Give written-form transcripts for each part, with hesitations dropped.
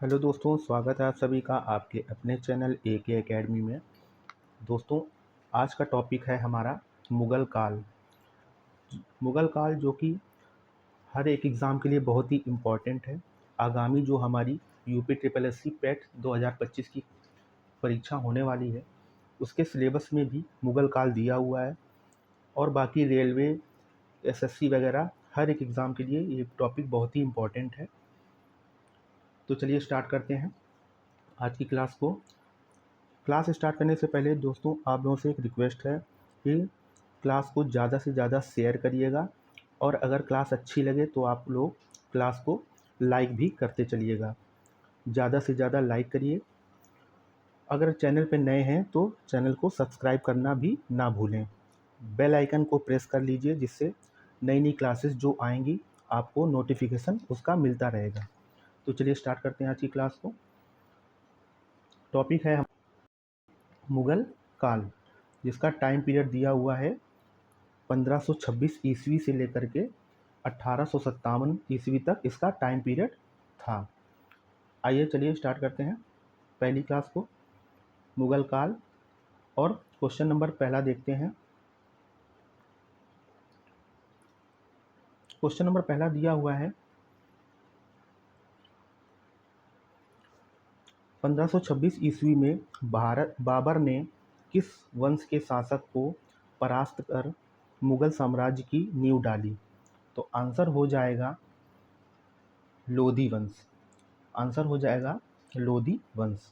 Hello दोस्तों, स्वागत है आप सभी का आपके अपने चैनल AK एकेडमी में। दोस्तों, आज का टॉपिक है हमारा मुग़ल काल। मुग़ल काल जो कि हर एक एग्ज़ाम के लिए बहुत ही इम्पोर्टेंट है। आगामी जो हमारी यूपी ट्रिपल एससी पेट 2025 की परीक्षा होने वाली है, उसके सिलेबस में भी मुग़ल काल दिया हुआ है। और बाकी रेलवे, एसएससी वगैरह हर एक एग्ज़ाम के लिए ये टॉपिक बहुत ही इम्पोर्टेंट है। तो चलिए स्टार्ट करते हैं आज की क्लास को। क्लास स्टार्ट करने से पहले दोस्तों, आप लोगों से एक रिक्वेस्ट है कि क्लास को ज़्यादा से ज़्यादा शेयर करिएगा, और अगर क्लास अच्छी लगे तो आप लोग क्लास को लाइक भी करते चलिएगा। ज़्यादा से ज़्यादा लाइक करिए। अगर चैनल पे नए हैं तो चैनल को सब्सक्राइब करना भी ना भूलें। बेल आइकन को प्रेस कर लीजिए, जिससे नई नई क्लासेस जो आएंगी आपको नोटिफिकेशन उसका मिलता रहेगा। तो चलिए स्टार्ट करते हैं आज की क्लास को। टॉपिक है मुग़ल काल, जिसका टाइम पीरियड दिया हुआ है 1526 ईस्वी से लेकर के 1857 ईस्वी तक इसका टाइम पीरियड था। आइए चलिए स्टार्ट करते हैं पहली क्लास को, मुग़ल काल। और क्वेश्चन नंबर पहला देखते हैं। क्वेश्चन नंबर पहला दिया हुआ है 1526 ईस्वी में बाबर ने किस वंश के शासक को परास्त कर मुग़ल साम्राज्य की नींव डाली? तो आंसर हो जाएगा लोधी वंश। आंसर हो जाएगा लोधी वंश।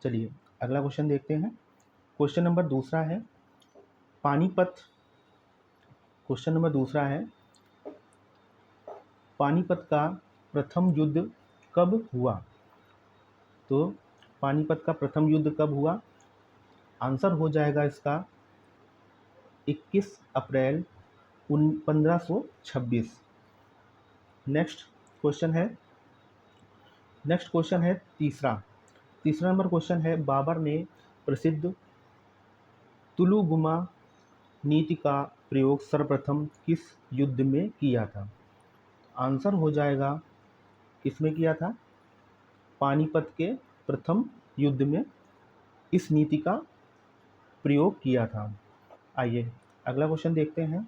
चलिए अगला क्वेश्चन देखते हैं। क्वेश्चन नंबर दूसरा है पानीपत। क्वेश्चन नंबर दूसरा है पानीपत का प्रथम युद्ध कब हुआ? तो पानीपत का प्रथम युद्ध कब हुआ? आंसर हो जाएगा इसका 21 अप्रैल 1526। नेक्स्ट क्वेश्चन है तीसरा। तीसरा नंबर क्वेश्चन है बाबर ने प्रसिद्ध तुलुगुमा नीति का प्रयोग सर्वप्रथम किस युद्ध में किया था? आंसर हो जाएगा किसमें किया था? पानीपत के प्रथम युद्ध में इस नीति का प्रयोग किया था। आइए अगला क्वेश्चन देखते हैं।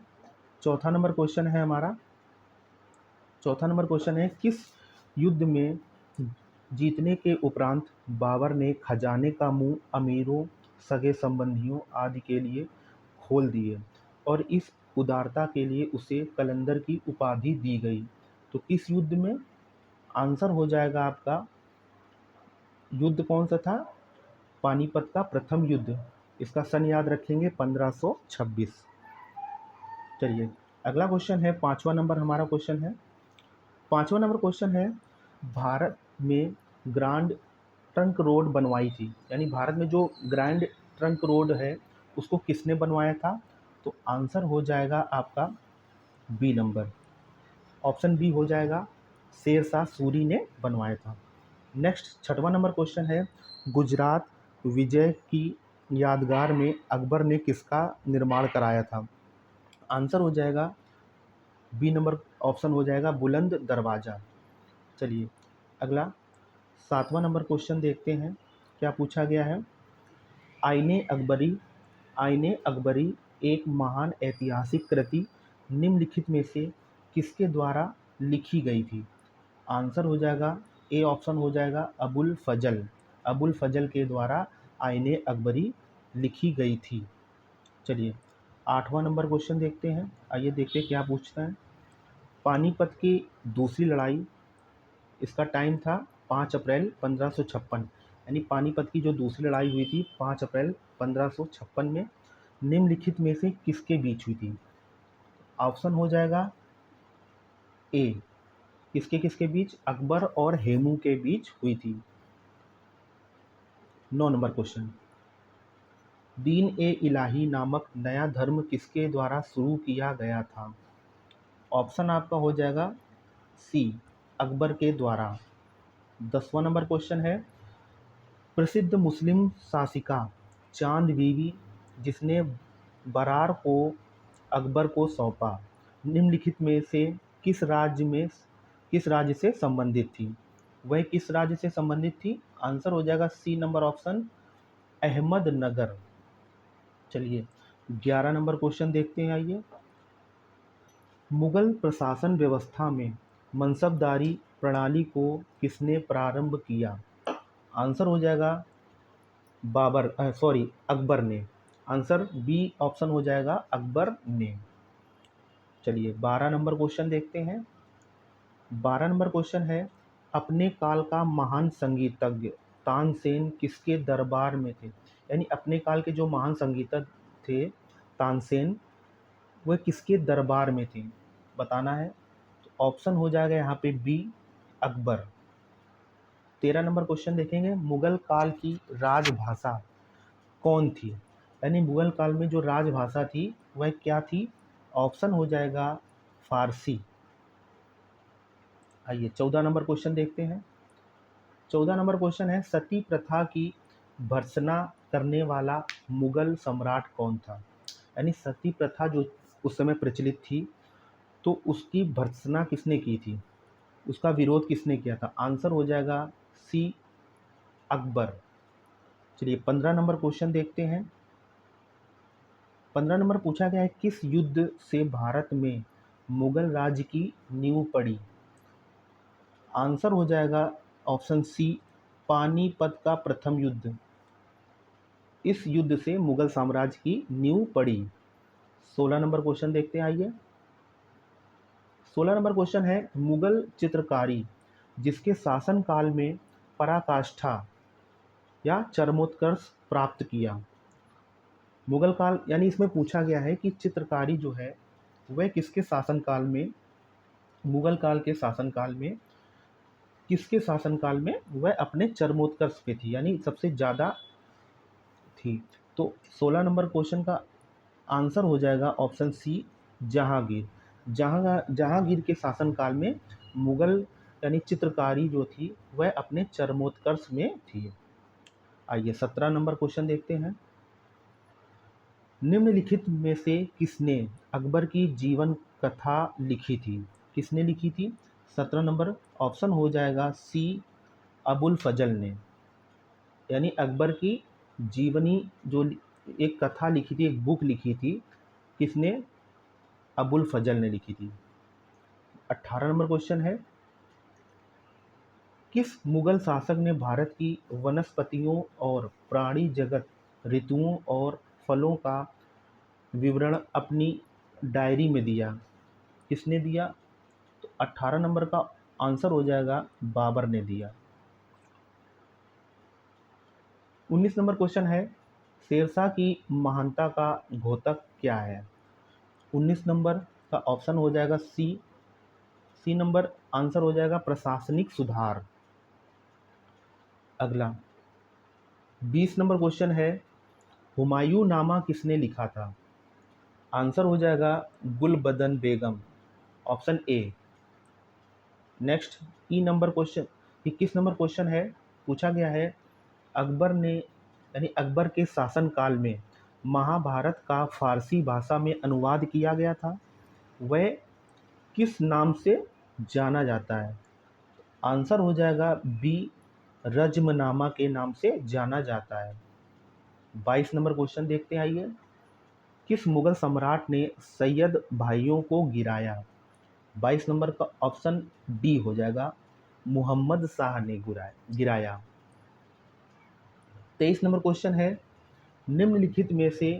चौथा नंबर क्वेश्चन है हमारा। चौथा नंबर क्वेश्चन है किस युद्ध में जीतने के उपरांत बाबर ने खजाने का मुंह अमीरों, सगे संबंधियों आदि के लिए खोल दिए, और इस उदारता के लिए उसे कलंदर की उपाधि दी गई? तो किस युद्ध में? आंसर हो जाएगा आपका, युद्ध कौन सा था? पानीपत का प्रथम युद्ध। इसका सन याद रखेंगे 1526। चलिए अगला क्वेश्चन है, पांचवा नंबर हमारा क्वेश्चन है। पांचवा नंबर क्वेश्चन है भारत में ग्रांड ट्रंक रोड बनवाई थी, यानी भारत में जो ग्रैंड ट्रंक रोड है उसको किसने बनवाया था? तो आंसर हो जाएगा आपका बी नंबर, ऑप्शन बी हो जाएगा, शेरशाह सूरी ने बनवाया था। नेक्स्ट छठवां नंबर क्वेश्चन है गुजरात विजय की यादगार में अकबर ने किसका निर्माण कराया था? आंसर हो जाएगा बी नंबर, ऑप्शन हो जाएगा बुलंद दरवाज़ा। चलिए अगला सातवां नंबर क्वेश्चन देखते हैं क्या पूछा गया है। आईने अकबरी आईने अकबरी एक महान ऐतिहासिक कृति निम्नलिखित में से किसके द्वारा लिखी गई थी? आंसर हो जाएगा ए, ऑप्शन हो जाएगा अबुल फजल के द्वारा आईने अकबरी लिखी गई थी। चलिए आठवां नंबर क्वेश्चन देखते हैं। आइए देखते हैं क्या पूछता है। पानीपत की दूसरी लड़ाई, इसका टाइम था 5 अप्रैल 1556, यानी पानीपत की जो दूसरी लड़ाई हुई थी 5 अप्रैल 1556 में निम्नलिखित में से किसके बीच हुई थी? ऑप्शन हो जाएगा ए, किसके किसके बीच? अकबर और हेमू के बीच हुई थी। 9 नंबर क्वेश्चन, दीन ए इलाही नामक नया धर्म किसके द्वारा शुरू किया गया था? ऑप्शन आपका हो जाएगा सी, अकबर के द्वारा। 10वां नंबर क्वेश्चन है प्रसिद्ध मुस्लिम शासिका चांद बीवी जिसने बरार को अकबर को सौंपा, निम्नलिखित में से किस राज्य से संबंधित थी? वह किस राज्य से संबंधित थी? आंसर हो जाएगा सी नंबर ऑप्शन, अहमदनगर। चलिए 11 नंबर क्वेश्चन देखते हैं, आइए। मुगल प्रशासन व्यवस्था में मनसबदारी प्रणाली को किसने प्रारंभ किया? आंसर हो जाएगा अकबर ने। आंसर बी ऑप्शन हो जाएगा अकबर ने। चलिए 12 नंबर क्वेश्चन देखते हैं। 12 नंबर क्वेश्चन है, अपने काल का महान संगीतज्ञ तानसेन किसके दरबार में थे? यानी अपने काल के जो महान संगीतज्ञ थे तानसेन, वह किसके दरबार में थे, बताना है। तो ऑप्शन हो जाएगा यहाँ पे बी अकबर। 13 नंबर क्वेश्चन देखेंगे, मुगल काल की राजभाषा कौन थी? यानी मुगल काल में जो राजभाषा थी वह क्या थी? ऑप्शन हो जाएगा फारसी। आइए 14 नंबर क्वेश्चन देखते हैं। 14 नंबर क्वेश्चन है, सती प्रथा की भर्त्सना करने वाला मुगल सम्राट कौन था? यानी सती प्रथा जो उस समय प्रचलित थी, तो उसकी भर्त्सना किसने की थी, उसका विरोध किसने किया था? आंसर हो जाएगा सी अकबर। चलिए 15 नंबर क्वेश्चन देखते हैं। 15 नंबर पूछा गया है, किस युद्ध से भारत में मुगल राज्य की नींव पड़ी? आंसर हो जाएगा ऑप्शन सी पानीपत का प्रथम युद्ध। इस युद्ध से मुगल साम्राज्य की नींव पड़ी। 16 नंबर क्वेश्चन देखते हैं, आइए। 16 नंबर क्वेश्चन है, मुगल चित्रकारी जिसके शासनकाल में पराकाष्ठा या चरमोत्कर्ष प्राप्त किया? मुगल काल, यानी इसमें पूछा गया है कि चित्रकारी जो है वह किसके शासनकाल में, मुगल काल के शासनकाल में, किसके शासनकाल में वह अपने चरमोत्कर्ष पे थी, यानी सबसे ज़्यादा थी। तो 16 नंबर क्वेश्चन का आंसर हो जाएगा ऑप्शन सी जहांगीर। जहांगीर के शासनकाल में मुगल यानी चित्रकारी जो थी वह अपने चरमोत्कर्ष में थी। आइए 17 नंबर क्वेश्चन देखते हैं। निम्नलिखित में से किसने अकबर की जीवन कथा लिखी थी? किसने लिखी थी? 17 नंबर ऑप्शन हो जाएगा सी अबुल फजल ने। यानी अकबर की जीवनी जो एक कथा लिखी थी, एक बुक लिखी थी, किसने? अबुल फजल ने लिखी थी। 18 नंबर क्वेश्चन है, किस मुगल शासक ने भारत की वनस्पतियों और प्राणी जगत, ऋतुओं और फलों का विवरण अपनी डायरी में दिया? किसने दिया? तो 18 नंबर का आंसर हो जाएगा बाबर ने दिया। 19 नंबर क्वेश्चन है, शेरशाह की महानता का द्योतक क्या है? 19 नंबर का ऑप्शन हो जाएगा सी नंबर आंसर हो जाएगा प्रशासनिक सुधार। अगला 20 नंबर क्वेश्चन है, हुमायूं नामा किसने लिखा था? आंसर हो जाएगा Gulbadan Begum, option A. Next ई नंबर क्वेश्चन 21 नंबर क्वेश्चन है, पूछा गया है अकबर ने यानी अकबर के शासनकाल में महाभारत का फारसी भाषा में अनुवाद किया गया था, वह किस नाम से जाना जाता है? आंसर हो जाएगा बी रज्मनामा के नाम से जाना जाता है। 22 नंबर क्वेश्चन देखते हैं, आइए। किस मुगल सम्राट ने सैयद भाइयों को गिराया? 22 नंबर का ऑप्शन डी हो जाएगा मुहम्मद शाह ने गिराया। 23 नंबर क्वेश्चन है, निम्नलिखित में से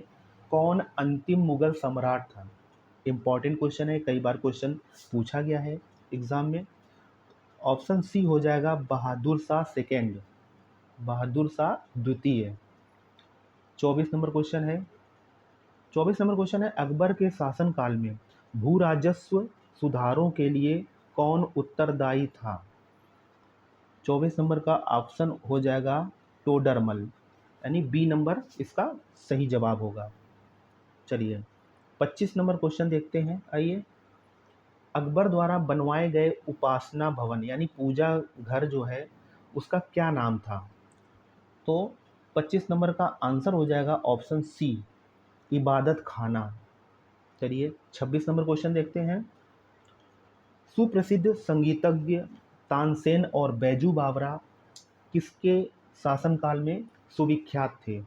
कौन अंतिम मुगल सम्राट था? इंपॉर्टेंट क्वेश्चन है, कई बार क्वेश्चन पूछा गया है एग्जाम में। ऑप्शन सी हो जाएगा बहादुर शाह सेकेंड, बहादुर शाह द्वितीय। 24 नंबर क्वेश्चन है, 24 नंबर क्वेश्चन है, अकबर के शासनकाल में भू राजस्व सुधारों के लिए कौन उत्तरदायी था? 24 नंबर का ऑप्शन हो जाएगा टोडरमल, यानी बी नंबर इसका सही जवाब होगा। चलिए 25 नंबर क्वेश्चन देखते हैं, आइए। अकबर द्वारा बनवाए गए उपासना भवन यानी पूजा घर जो है उसका क्या नाम था? तो 25 नंबर का आंसर हो जाएगा ऑप्शन सी इबादत खाना। चलिए 26 नंबर क्वेश्चन देखते हैं। सुप्रसिद्ध संगीतज्ञ तानसेन और बैजू बावरा किसके शासनकाल में सुविख्यात थे?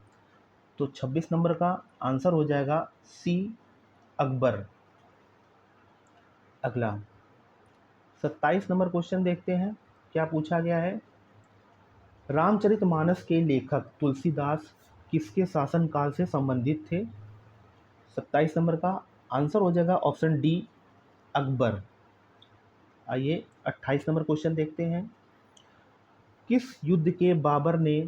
तो 26 नंबर का आंसर हो जाएगा सी, अकबर। अगला 27 नंबर क्वेश्चन देखते हैं, क्या पूछा गया है। रामचरितमानस के लेखक तुलसीदास किसके शासनकाल से संबंधित थे? 27 नंबर का आंसर हो जाएगा ऑप्शन डी, अकबर। आइए 28 नंबर क्वेश्चन देखते हैं। किस युद्ध के बाबर ने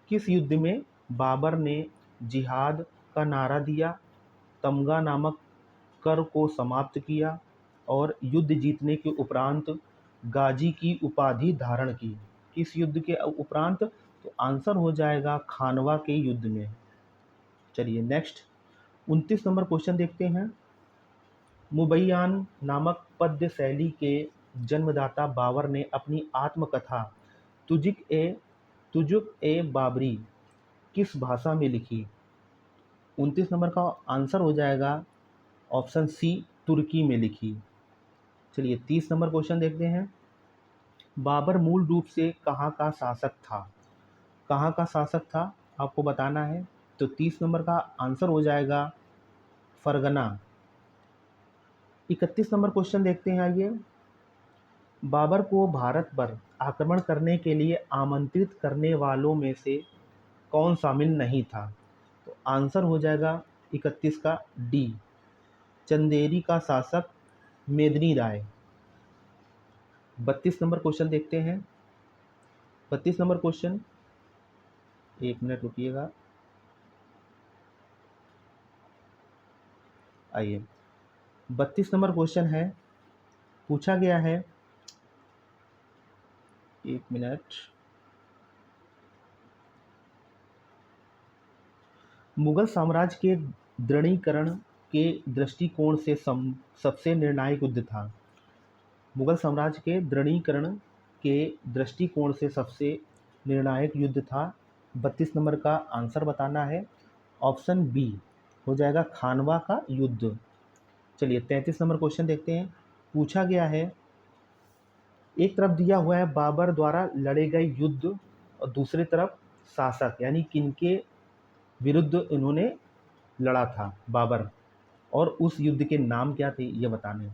किस युद्ध में बाबर ने जिहाद का नारा दिया, तमगा नामक कर को समाप्त किया और युद्ध जीतने के उपरांत गाजी की उपाधि धारण की? किस युद्ध के उपरांत? तो आंसर हो जाएगा खानवा के युद्ध में। चलिए नेक्स्ट 29 नंबर क्वेश्चन देखते हैं। मुबैयान नामक पद्य शैली के जन्मदाता बाबर ने अपनी आत्मकथा तुजुक ए बाबरी किस भाषा में लिखी? 29 नंबर का आंसर हो जाएगा ऑप्शन सी, तुर्की में लिखी। चलिए 30 नंबर क्वेश्चन देखते हैं। बाबर मूल रूप से कहाँ का शासक था? कहाँ का शासक था आपको बताना है। तो 30 नंबर का आंसर हो जाएगा फरगना। 31 नंबर क्वेश्चन देखते हैं। आइए, बाबर को भारत पर आक्रमण करने के लिए आमंत्रित करने वालों में से कौन शामिल नहीं था? तो आंसर हो जाएगा 31 का डी, चंदेरी का शासक मेदिनी राय। 32 नंबर क्वेश्चन देखते हैं। 32 नंबर क्वेश्चन, एक मिनट रुकिएगा। आइए 32 नंबर क्वेश्चन है, पूछा गया है, एक मिनट। मुगल साम्राज्य के दृढ़ीकरण के दृष्टिकोण से सबसे निर्णायक युद्ध था। मुगल साम्राज्य के दृढ़ीकरण के दृष्टिकोण से सबसे निर्णायक युद्ध था। 32 नंबर का आंसर बताना है। ऑप्शन बी हो जाएगा खानवा का युद्ध। चलिए 33 नंबर क्वेश्चन देखते हैं। पूछा गया है, एक तरफ दिया हुआ है बाबर द्वारा लड़े गए युद्ध और दूसरी तरफ शासक, यानी किनके विरुद्ध इन्होंने लड़ा था बाबर, और उस युद्ध के नाम क्या थे ये बताने।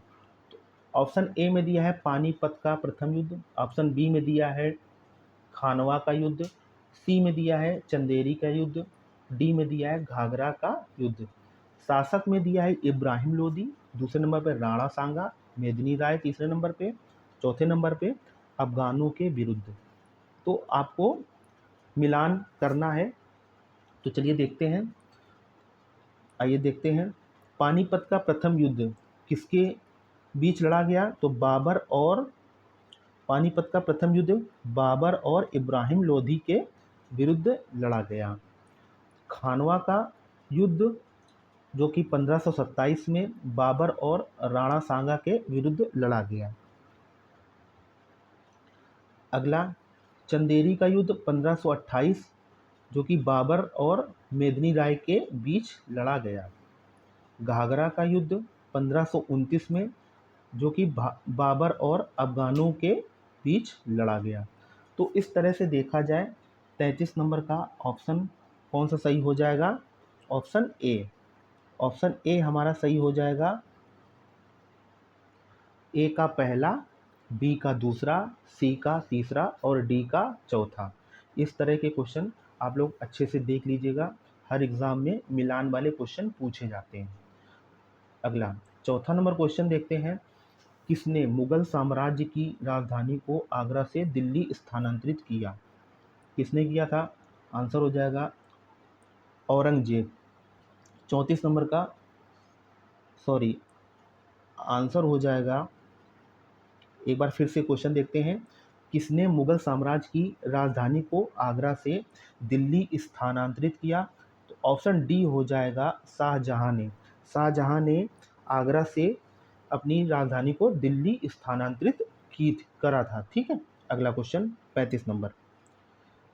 तो ऑप्शन ए में दिया है पानीपत का प्रथम युद्ध, ऑप्शन बी में दिया है खानवा का युद्ध, सी में दिया है चंदेरी का युद्ध, डी में दिया है घाघरा का युद्ध। शासक में दिया है इब्राहिम लोदी, दूसरे नंबर पर राणा सांगा, मेदिनी राय तीसरे नंबर पे, चौथे नंबर पे अफगानों के विरुद्ध। तो आपको मिलान करना है। तो चलिए देखते हैं। आइए देखते हैं, पानीपत का प्रथम युद्ध किसके बीच लड़ा गया? तो पानीपत का प्रथम युद्ध बाबर और इब्राहिम लोदी के विरुद्ध लड़ा गया। खानवा का युद्ध जो कि 1527 में बाबर और राणा सांगा के विरुद्ध लड़ा गया। अगला चंदेरी का युद्ध 1528 जो कि बाबर और मेदिनी राय के बीच लड़ा गया। घाघरा का युद्ध 1529 में जो कि बाबर और अफगानों के बीच लड़ा गया। तो इस तरह से देखा जाए 33 नंबर का ऑप्शन कौन सा सही हो जाएगा? Option A. ऑप्शन ए हमारा सही हो जाएगा। ए का पहला, बी का दूसरा, सी का तीसरा और डी का चौथा। इस तरह के क्वेश्चन आप लोग अच्छे से देख लीजिएगा, हर एग्ज़ाम में मिलान वाले क्वेश्चन पूछे जाते हैं। अगला चौथा नंबर क्वेश्चन देखते हैं। किसने मुगल साम्राज्य की राजधानी को आगरा से दिल्ली स्थानांतरित किया? किसने किया था? आंसर हो जाएगा औरंगजेब। 34 नंबर का आंसर हो जाएगा, एक बार फिर से क्वेश्चन देखते हैं। किसने मुगल साम्राज्य की राजधानी को आगरा से दिल्ली स्थानांतरित किया? तो ऑप्शन डी हो जाएगा शाहजहां ने। शाहजहां ने आगरा से अपनी राजधानी को दिल्ली स्थानांतरित करा था। ठीक है। अगला question 35 number.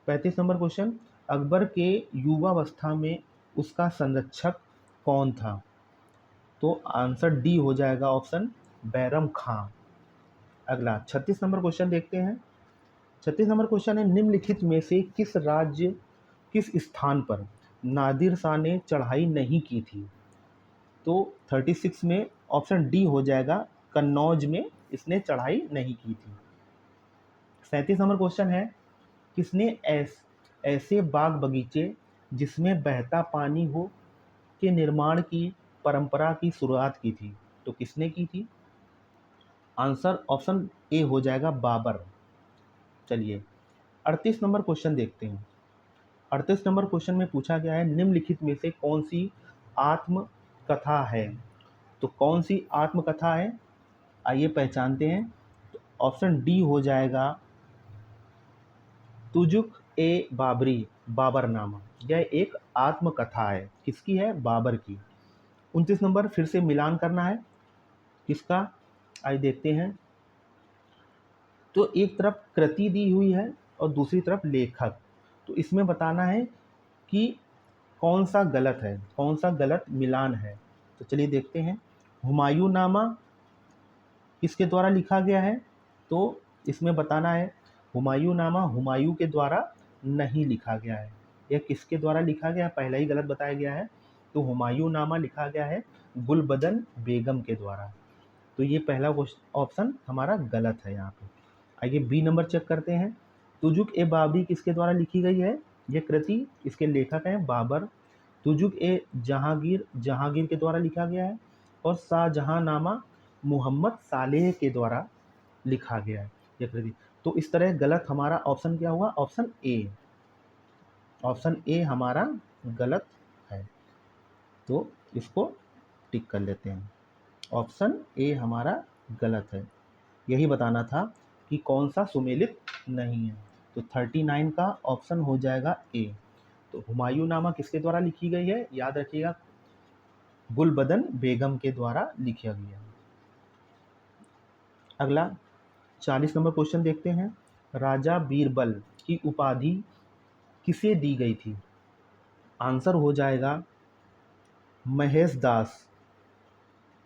35 number question, Akbar के युवावस्था में उसका संरक्षक कौन था? तो आंसर डी हो जाएगा ऑप्शन बैरम खां। अगला 36 नंबर क्वेश्चन देखते हैं। 36 नंबर क्वेश्चन है, निम्नलिखित में से किस स्थान पर नादिर शाह ने चढ़ाई नहीं की थी? तो 36 में ऑप्शन डी हो जाएगा, कन्नौज में इसने चढ़ाई नहीं की थी। 37 नंबर क्वेश्चन है, किसने ऐसे बाग बगीचे जिसमें बहता पानी हो के निर्माण की परंपरा की शुरुआत की थी? तो किसने की थी? आंसर ऑप्शन ए हो जाएगा, बाबर। चलिए 38 नंबर क्वेश्चन देखते हैं। 38 नंबर क्वेश्चन में पूछा गया है, निम्नलिखित में से कौन सी आत्मकथा है? तो कौन सी आत्मकथा है, आइए पहचानते हैं। तो ऑप्शन डी हो जाएगा, तुजुक ए बाबरी, बाबरनामा। यह एक आत्मकथा है, किसकी है? बाबर की। 29 नंबर फिर से मिलान करना है, किसका? आइए देखते हैं। तो एक तरफ कृति दी हुई है और दूसरी तरफ लेखक, तो इसमें बताना है कि कौन सा गलत है, कौन सा गलत मिलान है। तो चलिए देखते हैं। हुमायूं नामा किसके द्वारा लिखा गया है? तो इसमें बताना है, हुमायूं नामा हुमायूं के द्वारा नहीं लिखा गया है। यह किसके द्वारा लिखा गया है? पहला ही गलत बताया गया है। तो हुमायूं नामा लिखा गया है गुलबदन बेगम के द्वारा। तो ये पहला ऑप्शन हमारा गलत है यहाँ पे। आइए बी नंबर चेक करते हैं। तुजुक ए बाबरी किसके द्वारा लिखी गई है? ये कृति, इसके लेखक हैं बाबर। तुजुक ए जहांगीर, जहांगीर के द्वारा लिखा गया है। और शाहजहांनामा मोहम्मद सालेह के द्वारा लिखा गया है यह कृति। तो इस तरह गलत हमारा ऑप्शन क्या हुआ? Option A. ऑप्शन ए हमारा गलत है, तो इसको टिक कर लेते हैं। ऑप्शन ए हमारा गलत है, यही बताना था कि कौन सा सुमेलित नहीं है। तो 39 का ऑप्शन हो जाएगा ए। तो हुमायूं नामा किसके द्वारा लिखी गई है? याद रखिएगा, गुलबदन बेगम के द्वारा लिखा गया है। अगला 40 नंबर क्वेश्चन देखते हैं। राजा बीरबल की उपाधि किसे दी गई थी? आंसर हो जाएगा महेश दास।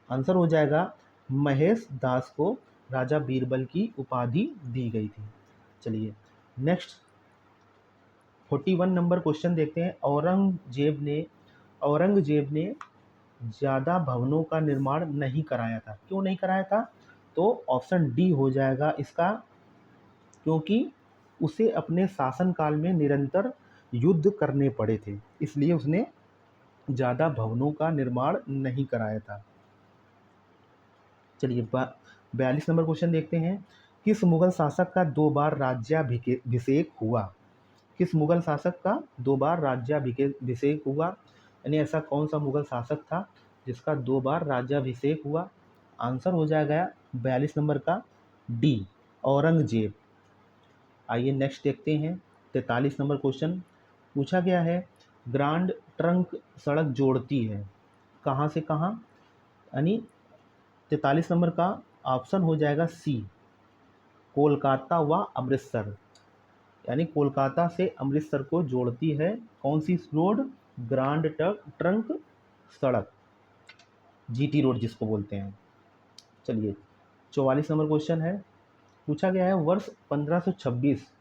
आंसर हो जाएगा महेश दास को राजा बीरबल की उपाधि दी गई थी। चलिए नेक्स्ट 41 नंबर क्वेश्चन देखते हैं। औरंगजेब ने ज़्यादा भवनों का निर्माण नहीं कराया था। क्यों नहीं कराया था? तो ऑप्शन डी हो जाएगा इसका, क्योंकि उसे अपने शासनकाल में निरंतर युद्ध करने पड़े थे, इसलिए उसने ज़्यादा भवनों का निर्माण नहीं कराया था। चलिए 42 नंबर क्वेश्चन देखते हैं। किस मुगल शासक का 2 बार राज्याभिषेक हुआ? किस मुगल शासक का 2 बार राज्याभिषेक हुआ? यानी ऐसा कौन सा मुगल शासक था जिसका 2 बार राज्याभिषेक हुआ? आंसर हो जाएगा 42 नंबर का डी, औरंगजेब। आइए नेक्स्ट देखते हैं। 43 नंबर क्वेश्चन पूछा गया है, ग्रांड ट्रंक सड़क जोड़ती है कहाँ से कहाँ? यानी 43 नंबर का ऑप्शन हो जाएगा सी, कोलकाता व अमृतसर। यानी कोलकाता से अमृतसर को जोड़ती है कौन सी रोड? ग्रांड ट्रंक सड़क, जीटी रोड जिसको बोलते हैं। चलिए 44 नंबर क्वेश्चन है। पूछा गया है, वर्ष 1526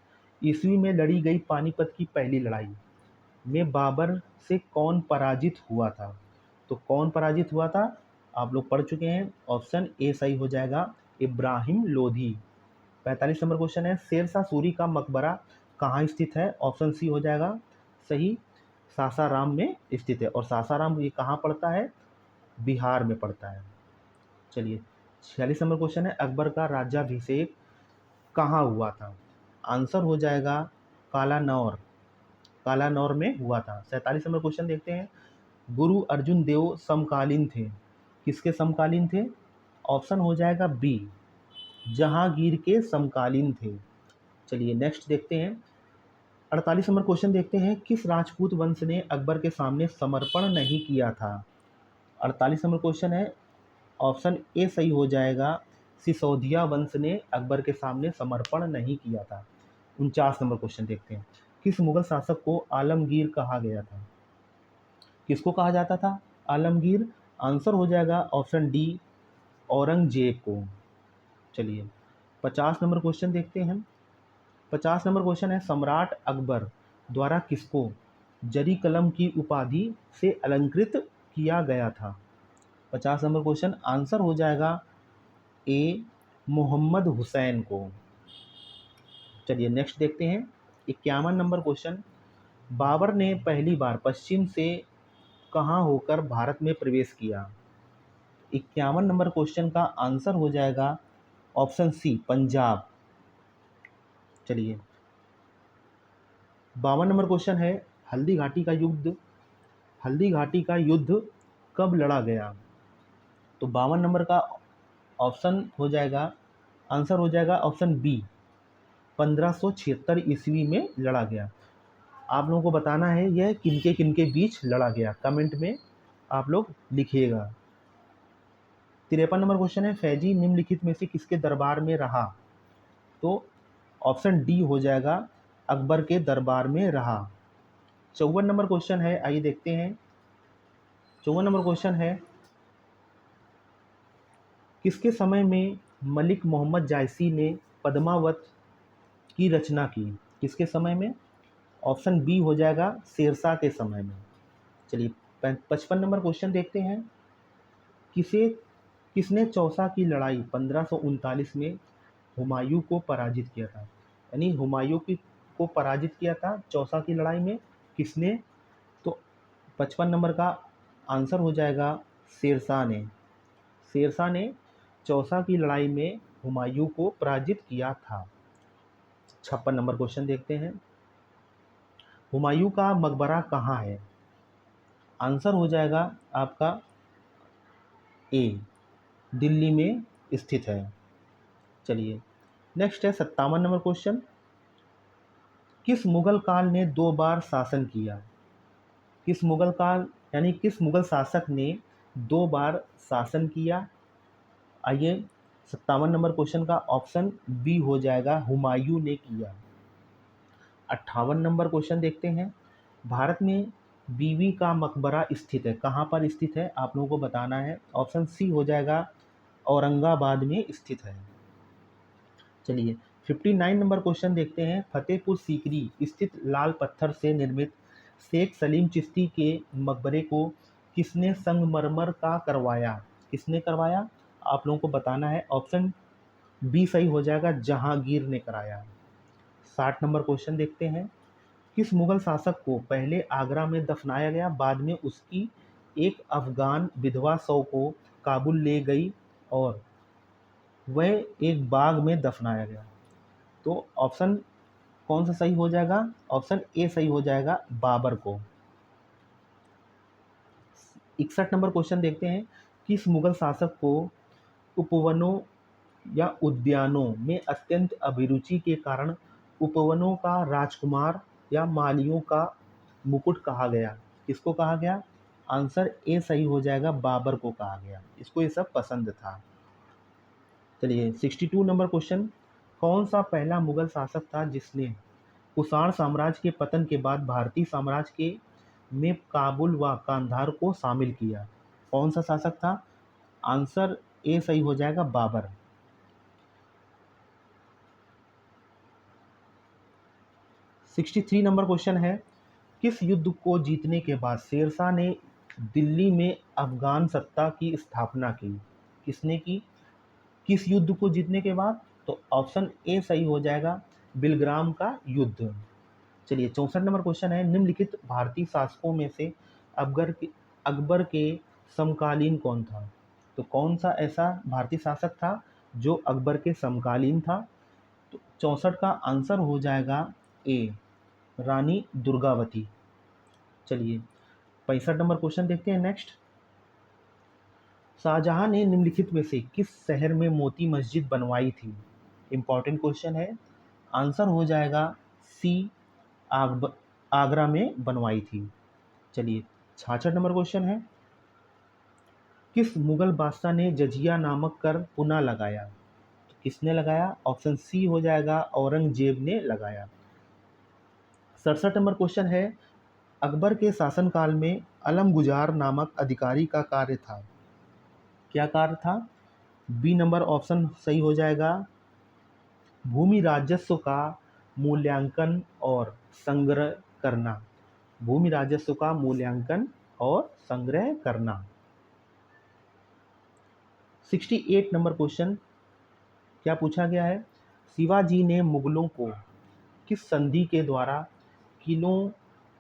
ईस्वी में लड़ी गई पानीपत की पहली लड़ाई में बाबर से कौन पराजित हुआ था? तो कौन पराजित हुआ था? आप लोग पढ़ चुके हैं, ऑप्शन ए सही हो जाएगा, इब्राहिम लोधी। 45 नंबर क्वेश्चन है, शेरशाह सूरी का मकबरा कहाँ स्थित है? ऑप्शन सी हो जाएगा सही, सासाराम में स्थित है। और सासाराम ये कहाँ पड़ता है? बिहार में पड़ता है। चलिए 46 नंबर क्वेश्चन है, अकबर का राज्याभिषेक कहाँ हुआ था? आंसर हो जाएगा कालानौर, कालानौर में हुआ था। 47 नंबर क्वेश्चन देखते हैं। गुरु अर्जुन देव समकालीन थे, किसके समकालीन थे? ऑप्शन हो जाएगा बी, जहांगीर के समकालीन थे। चलिए नेक्स्ट देखते हैं। 48 नंबर क्वेश्चन देखते हैं, किस राजपूत वंश ने अकबर के सामने समर्पण नहीं किया था? 48 नंबर क्वेश्चन है, ऑप्शन ए सही हो जाएगा, सिसोदिया वंश ने अकबर के सामने समर्पण नहीं किया था। 49 नंबर क्वेश्चन देखते हैं, किस मुगल शासक को आलमगीर कहा गया था? किसको कहा जाता था? आलमगीर। आंसर हो जाएगा ऑप्शन डी, औरंगजेब को। चलिए 50 नंबर क्वेश्चन देखते हैं। 50 नंबर क्वेश्चन है, सम्राट अकबर द्वारा किसको जरी कलम की उपाधि से अलंकृत किया गया था? 50 नंबर क्वेश्चन आंसर हो जाएगा ए, मोहम्मद हुसैन को। चलिए नेक्स्ट देखते हैं। 51 नंबर क्वेश्चन, बाबर ने पहली बार पश्चिम से कहाँ होकर भारत में प्रवेश किया? 51 नंबर क्वेश्चन का आंसर हो जाएगा ऑप्शन सी, पंजाब। चलिए 52 नंबर क्वेश्चन है, हल्दी घाटी का युद्ध कब लड़ा गया? तो 52 नंबर का ऑप्शन हो जाएगा, आंसर हो जाएगा ऑप्शन बी, 1576 ईस्वी में लड़ा गया। आप लोगों को बताना है यह किनके किनके बीच लड़ा गया, कमेंट में आप लोग लिखिएगा। 53 नंबर क्वेश्चन है, फैजी निम्नलिखित में से किसके दरबार में रहा? तो ऑप्शन डी हो जाएगा, अकबर के दरबार में रहा। 54 नंबर क्वेश्चन है, आइए देखते हैं। 54 नंबर क्वेश्चन है, किसके समय में मलिक मोहम्मद जायसी ने पद्मावत की रचना की? किसके समय में? ऑप्शन बी हो जाएगा, शेरशाह के समय में। चलिए 55 नंबर क्वेश्चन देखते हैं। किसने चौसा की लड़ाई 1539 में हुमायूं को पराजित किया था? यानी हुमायूं को पराजित किया था चौसा की लड़ाई में किसने? तो 55 नंबर का आंसर हो जाएगा शेरशाह ने। शेरशाह ने चौसा की लड़ाई में हुमायूं को पराजित किया था। 56 नंबर क्वेश्चन देखते हैं, हुमायूं का मकबरा कहाँ है? आंसर हो जाएगा आपका ए, दिल्ली में स्थित है। चलिए नेक्स्ट है 57 नंबर क्वेश्चन, किस मुगल काल ने 2 बार शासन किया? किस मुगल काल यानी किस मुगल शासक ने 2 बार शासन किया? आइए 57 नंबर क्वेश्चन का ऑप्शन बी हो जाएगा, हुमायूं ने किया। 58 नंबर क्वेश्चन देखते हैं, भारत में बीवी का मकबरा स्थित है, कहाँ पर स्थित है आप लोगों को बताना है। ऑप्शन सी हो जाएगा, औरंगाबाद में स्थित है। चलिए 59 नंबर क्वेश्चन देखते हैं, फतेहपुर सीकरी स्थित लाल पत्थर से निर्मित शेख सलीम चिश्ती के मकबरे को किसने संगमरमर का करवाया? किसने करवाया आप लोगों को बताना है। ऑप्शन बी सही हो जाएगा, जहांगीर ने कराया। 60 नंबर क्वेश्चन देखते हैं, किस मुगल शासक को पहले आगरा में दफनाया गया, बाद में उसकी एक अफगान विधवा शव को काबुल ले गई और वह एक बाग में दफनाया गया? तो ऑप्शन कौन सा सही हो जाएगा? ऑप्शन ए सही हो जाएगा, बाबर को। 61 नंबर क्वेश्चन देखते हैं, किस मुगल शासक को उपवनों या उद्यानों में अत्यंत अभिरुचि के कारण उपवनों का राजकुमार या मालियों का मुकुट कहा गया? किसको कहा गया? आंसर ए सही हो जाएगा, बाबर को कहा गया, इसको ये सब पसंद था। चलिए 62 नंबर क्वेश्चन, कौन सा पहला मुगल शासक था जिसने कुषाण साम्राज्य के पतन के बाद भारतीय साम्राज्य के में काबुल व कांधार को शामिल किया? कौन सा शासक था? आंसर ए सही हो जाएगा, बाबर। 63 नंबर क्वेश्चन है, किस युद्ध को जीतने के बाद शेरशाह ने दिल्ली में अफगान सत्ता की स्थापना की? किसने की? किस युद्ध को जीतने के बाद? तो ऑप्शन ए सही हो जाएगा, बिलग्राम का युद्ध। चलिए 64 नंबर क्वेश्चन है, निम्नलिखित भारतीय शासकों में से अकबर के समकालीन कौन था? तो कौन सा ऐसा भारतीय शासक था जो अकबर के समकालीन था? तो 64 का आंसर हो जाएगा ए, रानी दुर्गावती। चलिए 65 नंबर क्वेश्चन देखते हैं नेक्स्ट, शाहजहां ने निम्नलिखित में से किस शहर में मोती मस्जिद बनवाई थी? इंपॉर्टेंट क्वेश्चन है, आंसर हो जाएगा सी, आगरा में बनवाई थी। चलिए 66 नंबर क्वेश्चन है, किस मुगल बादशाह ने जजिया नामक कर पुनः लगाया? तो किसने लगाया? ऑप्शन सी हो जाएगा, औरंगजेब ने लगाया। 67 नंबर क्वेश्चन है, अकबर के शासनकाल में अलमगुजार नामक अधिकारी का कार्य था, क्या कार्य था? बी नंबर ऑप्शन सही हो जाएगा, भूमि राजस्व का मूल्यांकन और संग्रह करना। भूमि राजस्व का मूल्यांकन और संग्रह करना। 68 नंबर क्वेश्चन क्या पूछा गया है? शिवाजी ने मुगलों को किस संधि के द्वारा किलों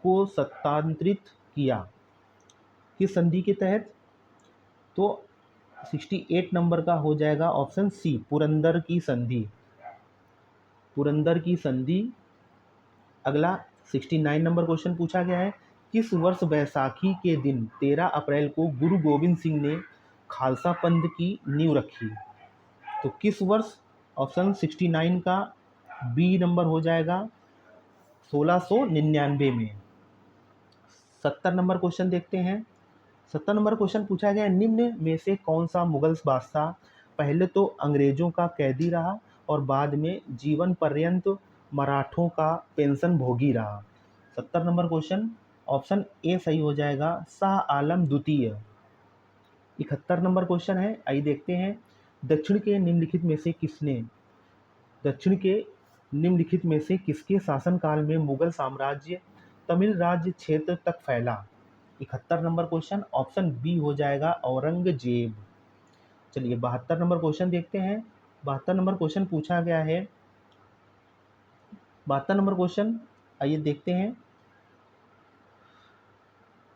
को सत्तांतरित किया? किस संधि के तहत? तो 68 नंबर का हो जाएगा ऑप्शन सी, पुरंदर की संधि। पुरंदर की संधि। अगला 69 नंबर क्वेश्चन पूछा गया है, किस वर्ष बैसाखी के दिन 13 अप्रैल को गुरु गोविंद सिंह ने खालसा पंथ की नींव रखी? तो किस वर्ष? ऑप्शन 69 का बी नंबर हो जाएगा 1699 में। 70 नंबर क्वेश्चन देखते हैं। 70 नंबर क्वेश्चन पूछा गया है, निम्न में से कौन सा मुगल बादशाह पहले तो अंग्रेजों का कैदी रहा और बाद में जीवन पर्यंत मराठों का पेंशन भोगी रहा? 70 नंबर क्वेश्चन ऑप्शन ए सही हो जाएगा, शाह आलम द्वितीय। 71 नंबर क्वेश्चन है, आइए देखते हैं। दक्षिण के निम्नलिखित में से किसने दक्षिण के निम्नलिखित में से किसके शासनकाल में मुगल साम्राज्य तमिल राज्य क्षेत्र तक फैला? 71 नंबर क्वेश्चन ऑप्शन बी हो जाएगा, औरंगजेब। चलिए 72 नंबर क्वेश्चन देखते हैं। 72 नंबर क्वेश्चन पूछा गया है। 72 नंबर क्वेश्चन आइए देखते हैं।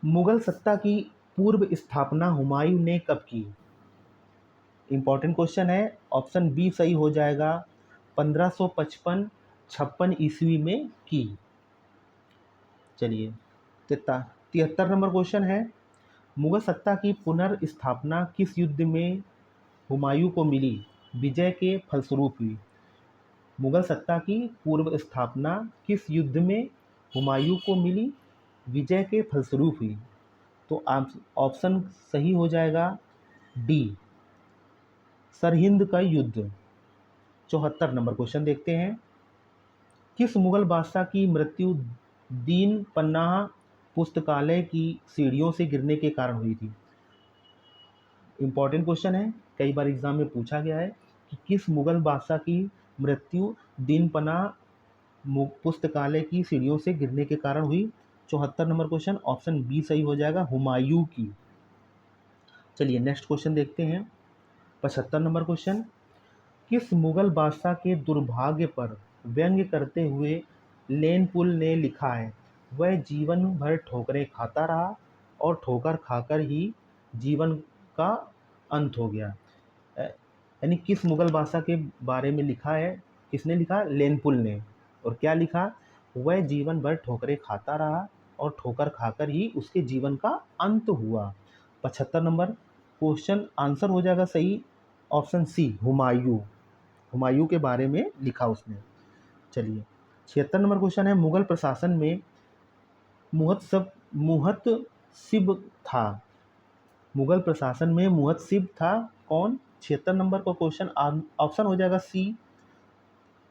मुगल सत्ता की पूर्व स्थापना हुमायूं ने कब की? इंपॉर्टेंट क्वेश्चन है। ऑप्शन बी सही हो जाएगा, 1555-56 ईस्वी में की। चलिए 73 नंबर क्वेश्चन है, मुगल सत्ता की पुनर्स्थापना किस युद्ध में हुमायूं को मिली विजय के फलस्वरूप हुई? मुगल सत्ता की पूर्व स्थापना किस युद्ध में हुमायूं को मिली विजय के फलस्वरूप हुई? तो ऑप्शन सही हो जाएगा डी, सरहिंद का युद्ध। 74 नंबर क्वेश्चन देखते हैं। किस मुगल बादशाह की मृत्यु दीन पन्नाह पुस्तकालय की सीढ़ियों से गिरने के कारण हुई थी? इंपॉर्टेंट क्वेश्चन है, कई बार एग्जाम में पूछा गया है कि किस मुगल बादशाह की मृत्यु दीन पन्नाह पुस्तकालय की सीढ़ियों से गिरने के कारण हुई? 74 नंबर क्वेश्चन ऑप्शन बी सही हो जाएगा, हुमायूं की। चलिए नेक्स्ट क्वेश्चन देखते हैं। 75 नंबर क्वेश्चन, किस मुगल बादशाह के दुर्भाग्य पर व्यंग्य करते हुए लेनपुल ने लिखा है, वह जीवन भर ठोकरें खाता रहा और ठोकर खाकर ही जीवन का अंत हो गया? यानी किस मुगल बादशाह के बारे में लिखा है? किसने लिखा? लेनपुल ने। और क्या लिखा? वह जीवन भर ठोकरें खाता रहा और ठोकर खाकर ही उसके जीवन का अंत हुआ। 75 नंबर क्वेश्चन आंसर हो जाएगा सही, ऑप्शन सी, हुमायूं। हुमायूं के बारे में लिखा उसने। चलिए 76 नंबर क्वेश्चन है, मुगल प्रशासन में मुहतसिब था। मुगल प्रशासन में मुहतसिब था कौन? 76 नंबर का क्वेश्चन ऑप्शन हो जाएगा सी,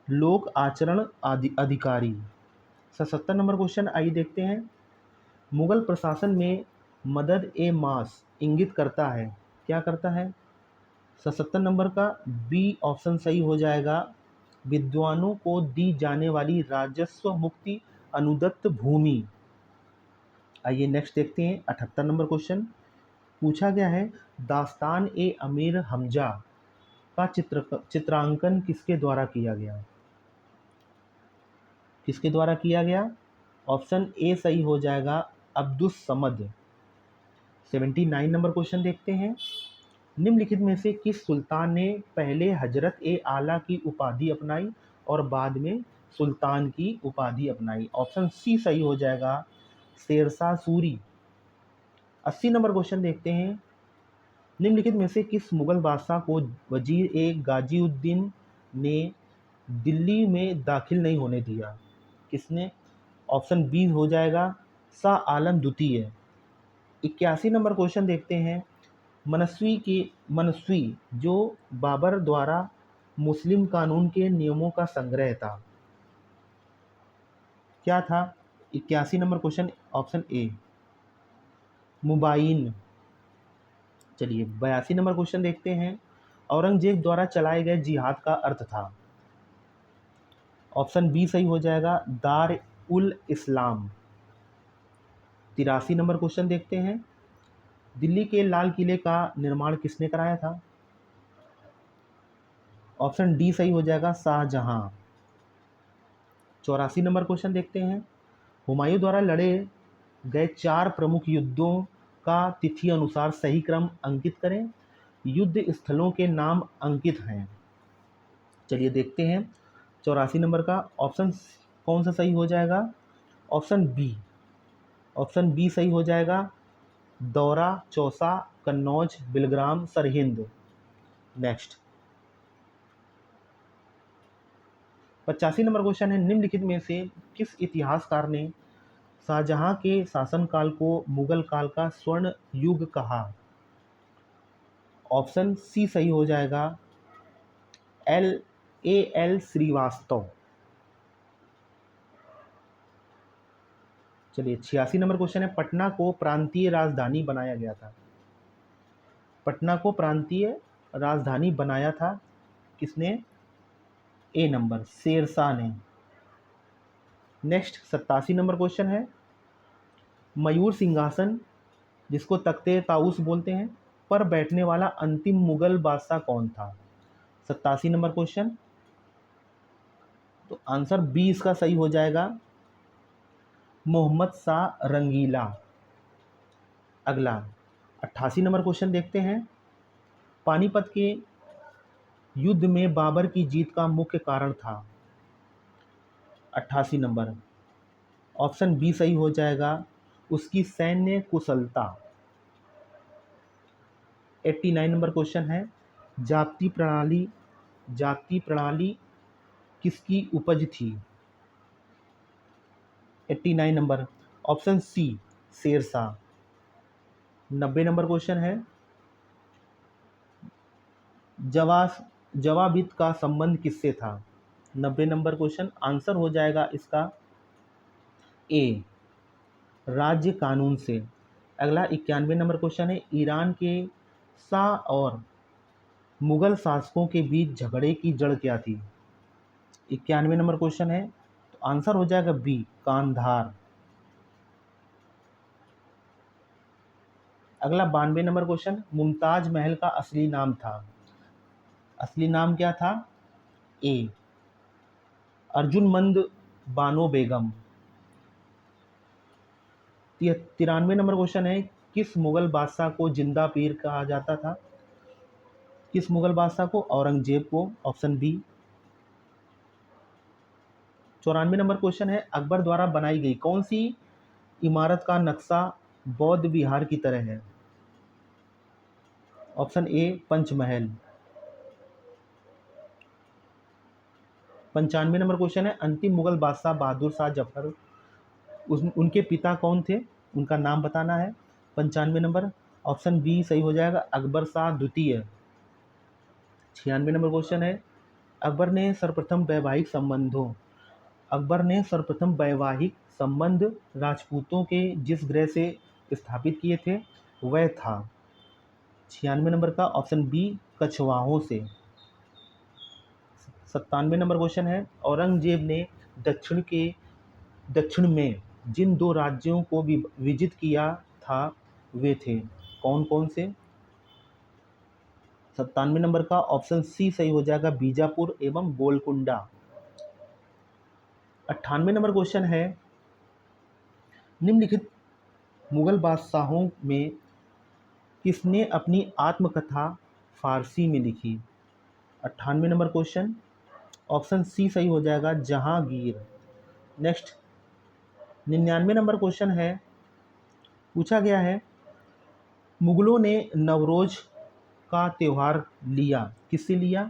लोक आचरण अधिकारी। 77 नंबर क्वेश्चन आइए देखते हैं। मुगल प्रशासन में मदद ए मास इंगित करता है, क्या करता है? 77 नंबर का बी ऑप्शन सही हो जाएगा, विद्वानों को दी जाने वाली राजस्व मुक्ति अनुदत्त भूमि। आइए नेक्स्ट देखते हैं। 78 नंबर क्वेश्चन पूछा गया है, दास्तान ए अमीर हमजा का चित्रांकन किसके द्वारा किया गया? किसके द्वारा किया गया? ऑप्शन ए सही हो जाएगा, अब्दुस समद। 79 नंबर क्वेश्चन देखते हैं। निम्नलिखित में से किस सुल्तान ने पहले हजरत ए आला की उपाधि अपनाई और बाद में सुल्तान की उपाधि अपनाई? ऑप्शन सी सही हो जाएगा, शेरशाह सूरी। 80 नंबर क्वेश्चन देखते हैं। निम्नलिखित में से किस मुगल बादशाह को वजीर ए गाजीउद्दीन ने दिल्ली में दाखिल नहीं होने दिया? किसने? ऑप्शन बी हो जाएगा, शाह आलम द्वितीय। 81 नंबर क्वेश्चन देखते हैं। मनस्वी जो बाबर द्वारा मुस्लिम कानून के नियमों का संग्रह था, क्या था? 81 नंबर क्वेश्चन ऑप्शन ए, मुबाइन। चलिए 82 नंबर क्वेश्चन देखते हैं। औरंगजेब द्वारा चलाए गए जिहाद का अर्थ था? ऑप्शन बी सही हो जाएगा, दार उल इस्लाम। 83 नंबर क्वेश्चन देखते हैं, दिल्ली के लाल किले का निर्माण किसने कराया था? ऑप्शन डी सही हो जाएगा, शाहजहां। 84 नंबर क्वेश्चन देखते हैं, हुमायूं द्वारा लड़े गए 4 प्रमुख युद्धों का तिथि अनुसार सही क्रम अंकित करें। युद्ध स्थलों के नाम अंकित हैं। चलिए देखते हैं 84 नंबर का ऑप्शन कौन सा सही हो जाएगा। ऑप्शन बी, ऑप्शन बी सही हो जाएगा, दौरा, Chausa, Kannauj, Bilgram, Sirhind. Next 85 number question है, निम्नलिखित में से किस इतिहासकार ने शाहजहां के शासनकाल को मुगल काल का स्वर्ण युग कहा? ऑप्शन सी सही हो जाएगा, एल श्रीवास्तव। चलिए 86 नंबर क्वेश्चन है, पटना को प्रांतीय राजधानी बनाया गया था। पटना को प्रांतीय राजधानी बनाया था किसने? ए नंबर, शेरशाह ने। नेक्स्ट 87 नंबर क्वेश्चन है, मयूर सिंहासन जिसको तख्ते ताऊस बोलते हैं पर बैठने वाला अंतिम मुगल बादशाह कौन था? 87 नंबर क्वेश्चन, तो आंसर बी इसका सही हो जाएगा, मोहम्मद शाह रंगीला। अगला 88 नंबर क्वेश्चन देखते हैं, पानीपत के युद्ध में बाबर की जीत का मुख्य कारण था? 88 नंबर, ऑप्शन बी सही हो जाएगा, उसकी सैन्य कुशलता। 89 नंबर क्वेश्चन है, जाति प्रणाली किसकी उपज थी? 89 number, option C, Shershah. 90 number question है, जवाबित का संबंध किससे था? 90 नंबर क्वेश्चन, आंसर हो जाएगा इसका ए, राज्य कानून से। अगला 91 नंबर क्वेश्चन है, ईरान के शाह और मुगल शासकों के बीच झगड़े की जड़ क्या थी? 91 नंबर क्वेश्चन है, तो आंसर हो जाएगा बी, कांधार। अगला 92 नंबर क्वेश्चन, मुमताज महल का असली नाम था? असली नाम क्या था? ए, अर्जुनमंद बानो बेगम। 93 नंबर क्वेश्चन है, किस मुगल बादशाह को जिंदा पीर कहा जाता था? किस मुगल बादशाह को? औरंगजेब को। Option B. 94 नंबर क्वेश्चन है, अकबर द्वारा बनाई गई कौन सी इमारत का नक्शा बौद्ध विहार की तरह है? Option A, Panchmahal. 95 number question है, अंतिम मुगल बादशाह बहादुर शाह जफर उनके पिता कौन थे? उनका नाम बताना है। 95 नंबर, ऑप्शन बी सही हो जाएगा, अकबर शाह द्वितीय। 96 नंबर क्वेश्चन है, अकबर ने सर्वप्रथम वैवाहिक संबंध राजपूतों के जिस ग्रह से स्थापित किए थे वह था? 96 नंबर का ऑप्शन बी, कछवाहों से। 97 नंबर क्वेश्चन है, औरंगजेब ने दक्षिण में जिन 2 राज्यों को विजित किया था वे थे कौन कौन से? 97 नंबर का ऑप्शन सी सही हो जाएगा, बीजापुर एवं गोलकुंडा। 98 नंबर क्वेश्चन है, निम्नलिखित मुगल बादशाहों में किसने अपनी आत्मकथा फारसी में लिखी? 98 नंबर क्वेश्चन, ऑप्शन सी सही हो जाएगा, जहांगीर। नेक्स्ट 99 नंबर क्वेश्चन है, पूछा गया है, मुगलों ने नवरोज का त्यौहार लिया किससे लिया?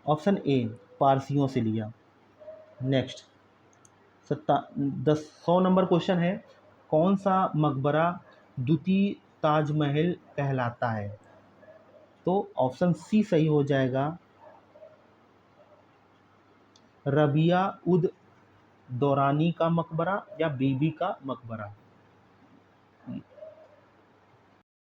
ऑप्शन ए, पारसियों से लिया। नेक्स्ट 100 नंबर क्वेश्चन है, कौन सा मकबरा द्वितीय ताजमहल कहलाता है? तो ऑप्शन सी सही हो जाएगा, रबिया उद दौरानी का मकबरा या बीबी का मकबरा।